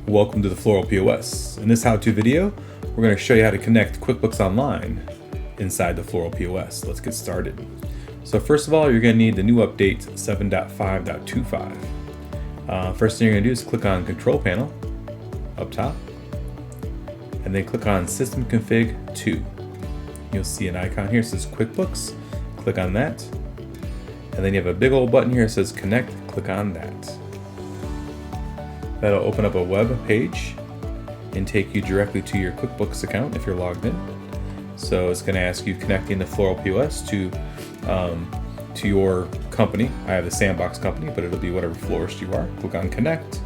Welcome to the Floral POS. In this how-to video, we're going to show you how to connect QuickBooks Online inside the Floral POS. Let's get started. So first of all, you're going to need the new update 7.5.25. First thing you're going to do is click on Control Panel up top, and then click on System Config 2. You'll see an icon here that says QuickBooks. Click on that, and then you have a big old button here that says Connect. Click on that. That'll open up a web page and take you directly to your QuickBooks account if you're logged in. So it's going to ask you connecting the Floral POS to your company. I have the Sandbox company, but it'll be whatever florist you are. Click on Connect.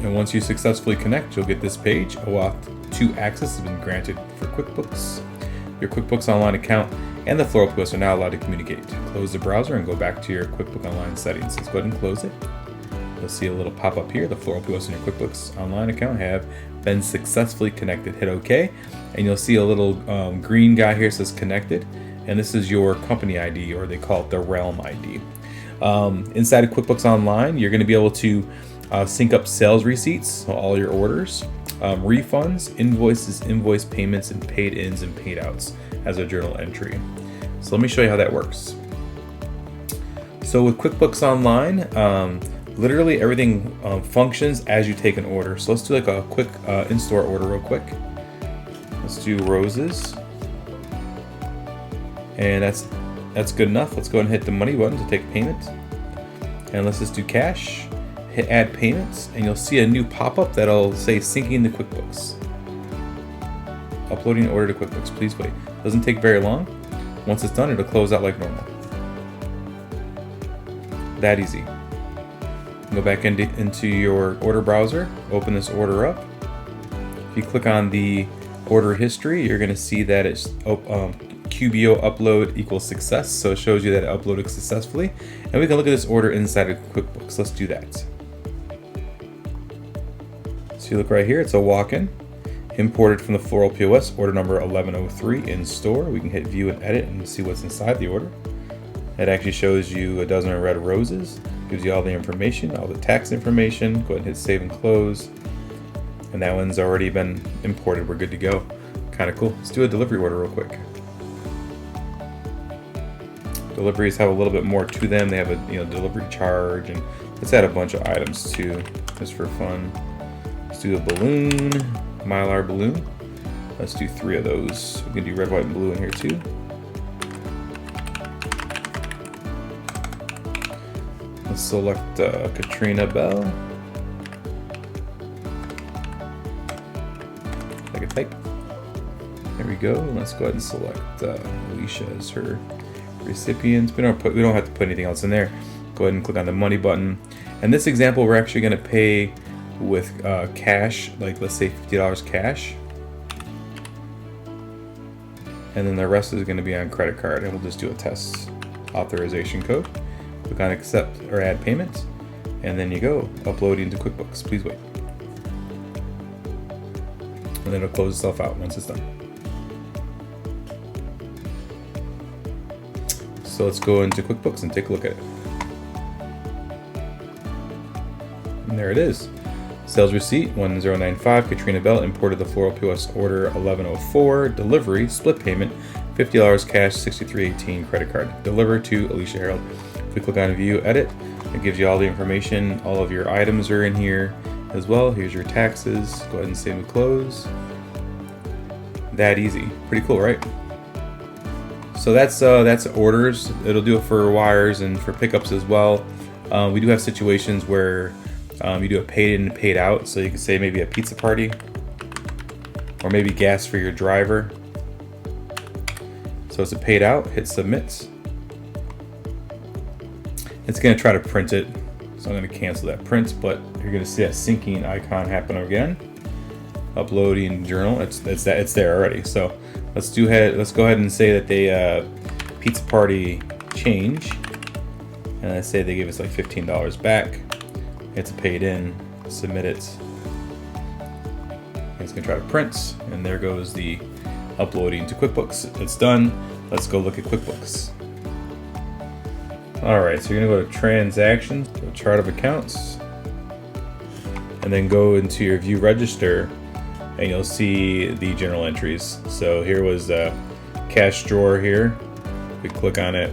And once you successfully connect, you'll get this page. OAuth 2 access has been granted for QuickBooks. Your QuickBooks Online account and the Floral POS are now allowed to communicate. Close the browser and go back to your QuickBooks Online settings. Let's go ahead and close it. You'll see a little pop-up here. The Floral POS and your QuickBooks Online account have been successfully connected. Hit OK, and you'll see a little green guy here that says connected, and this is your company ID, or they call it the Realm ID. Inside of QuickBooks Online, you're going to be able to sync up sales receipts, so all your orders, refunds, invoices, invoice payments, and paid ins and paid outs as a journal entry. So let me show you how that works. So with QuickBooks Online, literally everything functions as you take an order. So let's do like a quick in-store order real quick. Let's do roses. And that's good enough. Let's go ahead and hit the money button to take payment. And let's just do cash. Hit add payments, and you'll see a new pop-up that'll say syncing to QuickBooks. Uploading order to QuickBooks, please wait. Doesn't take very long. Once it's done, it'll close out like normal. That easy. Go back into your order browser, open this order up. If you click on the order history, you're going to see that it's QBO upload equals success. So it shows you that it uploaded successfully. And we can look at this order inside of QuickBooks. Let's do that. So you look right here, it's a walk-in. Imported from the Floral POS, order number 1103 in store. We can hit view and edit and see what's inside the order. It actually shows you a dozen red roses. Gives you all the information, all the tax information. Go ahead and hit save and close. And that one's already been imported. We're good to go. Kind of cool. Let's do a delivery order real quick. Deliveries have a little bit more to them. They have a delivery charge, and let's add a bunch of items too, just for fun. Let's do a balloon, Mylar balloon. Let's do 3 of those. We can do red, white, and blue in here too. Let's select Katrina Bell. Like a type. There we go. Let's go ahead and select Alicia as her recipient. We don't have to put anything else in there. Go ahead and click on the money button. And this example, we're actually going to pay with cash, like let's say $50 cash. And then the rest is going to be on credit card, and we'll just do a test authorization code. Click on accept or add payment, and then you go uploading to QuickBooks. Please wait. And then it'll close itself out once it's done. So let's go into QuickBooks and take a look at it. And there it is. Sales receipt 1095, Katrina Bell, imported the Floral POS order 1104, delivery, split payment, $50 cash, $63.18 credit card. Deliver to Alicia Harold. If we click on view edit, it gives you all the information. All of your items are in here as well. Here's your taxes. Go ahead and save and close. That easy. Pretty cool, right? So that's orders. It'll do it for wires and for pickups as well. We do have situations where you do a paid in and paid out. So you can say maybe a pizza party, or maybe gas for your driver. So it's a paid out. Hit submit. It's going to try to print it, so I'm going to cancel that print, but you're going to see that syncing icon happen again. Uploading journal, it's there already. So let's go ahead and say that they pizza party change, and let's say they give us like $15 back. It's paid in, submit it. It's going to try to print, and there goes the uploading to QuickBooks. It's done. Let's go look at QuickBooks. Alright, so you're going to go to transactions, go to chart of accounts, and then go into your view register, and you'll see the journal entries. So here was the cash drawer here. We click on it,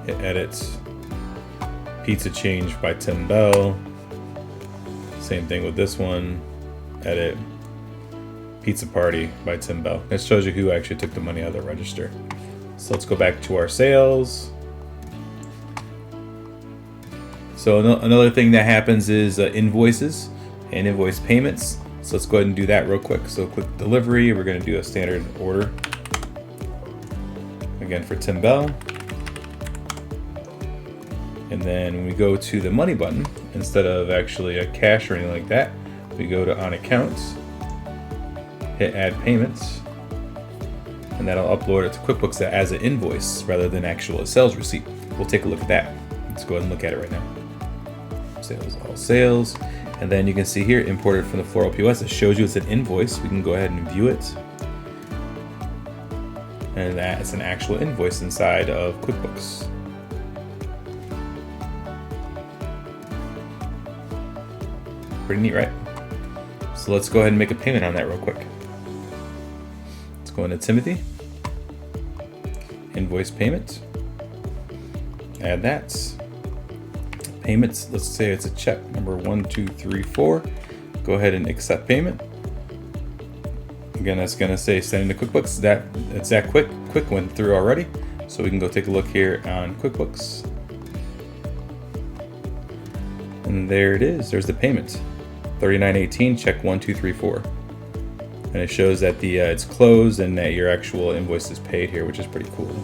hit edit, pizza change by Tim Bell. Same thing with this one, edit, pizza party by Tim Bell. That shows you who actually took the money out of the register. So let's go back to our sales. So another thing that happens is invoices and invoice payments. So let's go ahead and do that real quick. So click delivery. We're going to do a standard order. Again for Tim Bell. And then when we go to the money button, instead of actually a cash or anything like that, we go to on accounts, hit add payments, and that'll upload it to QuickBooks as an invoice rather than actual sales receipt. We'll take a look at that. Let's go ahead and look at it right now. Sales, all sales. And then you can see here, imported from the Floral POS. It shows you it's an invoice. We can go ahead and view it. And that's an actual invoice inside of QuickBooks. Pretty neat, right? So let's go ahead and make a payment on that real quick. Let's go into Timothy. Invoice payment. Add that. Payments, let's say it's a check number 1234. Go ahead and accept payment. Again, that's gonna say send into QuickBooks. It's that quick went through already. So we can go take a look here on QuickBooks. And there it is, there's the payment. 3918, check 1234. And it shows that it's closed and that your actual invoice is paid here, which is pretty cool.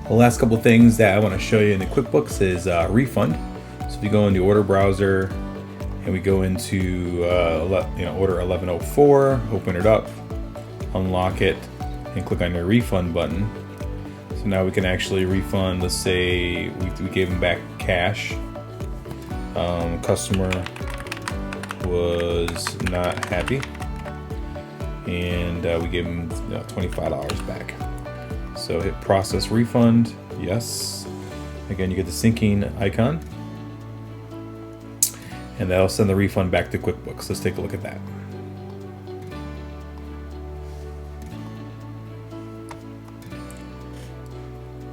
The last couple things that I want to show you in the QuickBooks is refund. So if you go in the order browser and we go into order 1104, open it up, unlock it, and click on your refund button. So now we can actually refund. Let's say we gave them back cash. Customer was not happy, and we gave them $25 back. So hit process refund, yes. Again, you get the syncing icon, and that'll send the refund back to QuickBooks. Let's take a look at that.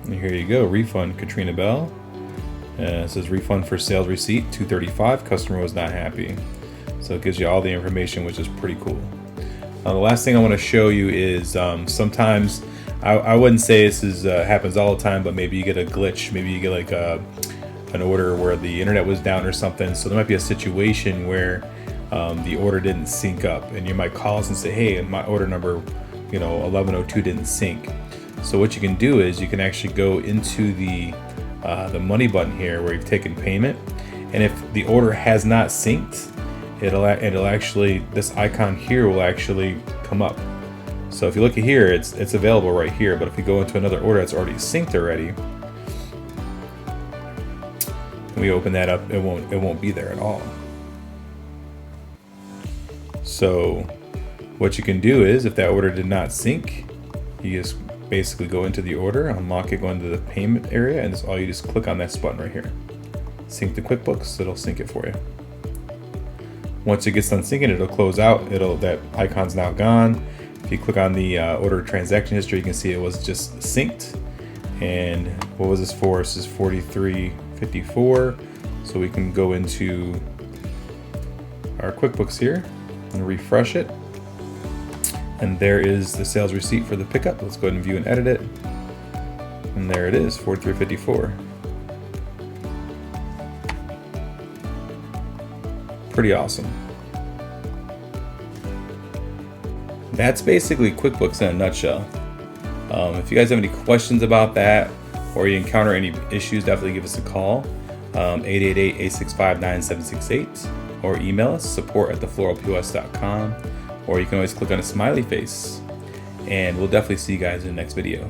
And here you go, refund Katrina Bell. It says refund for sales receipt $235. Customer was not happy. So it gives you all the information, which is pretty cool. The last thing I want to show you is sometimes I wouldn't say this is happens all the time, but maybe you get a glitch. Maybe you get like an order where the internet was down or something. So there might be a situation where the order didn't sync up, and you might call us and say, hey, my order number 1102 didn't sync. So what you can do is you can actually go into the money button here where you've taken payment, and if the order has not synced, it'll actually, this icon here will actually come up. So if you look at here, it's available right here, but if you go into another order that's already synced already, and we open that up, it won't be there at all. So what you can do is, if that order did not sync, you just basically go into the order, unlock it, go into the payment area, and that's all. You just click on this button right here, sync to QuickBooks. It'll sync it for you. Once it gets done syncing, it'll close out. That icon's now gone. If you click on the order transaction history, you can see it was just synced. And what was this for? This is $43.54. So we can go into our QuickBooks here and refresh it. And there is the sales receipt for the pickup. Let's go ahead and view and edit it. And there it is, $43.54. Pretty awesome. That's basically QuickBooks in a nutshell. If you guys have any questions about that, or you encounter any issues, definitely give us a call, 888-865-9768, or email us, support@thefloralpos.com, or you can always click on a smiley face, and we'll definitely see you guys in the next video.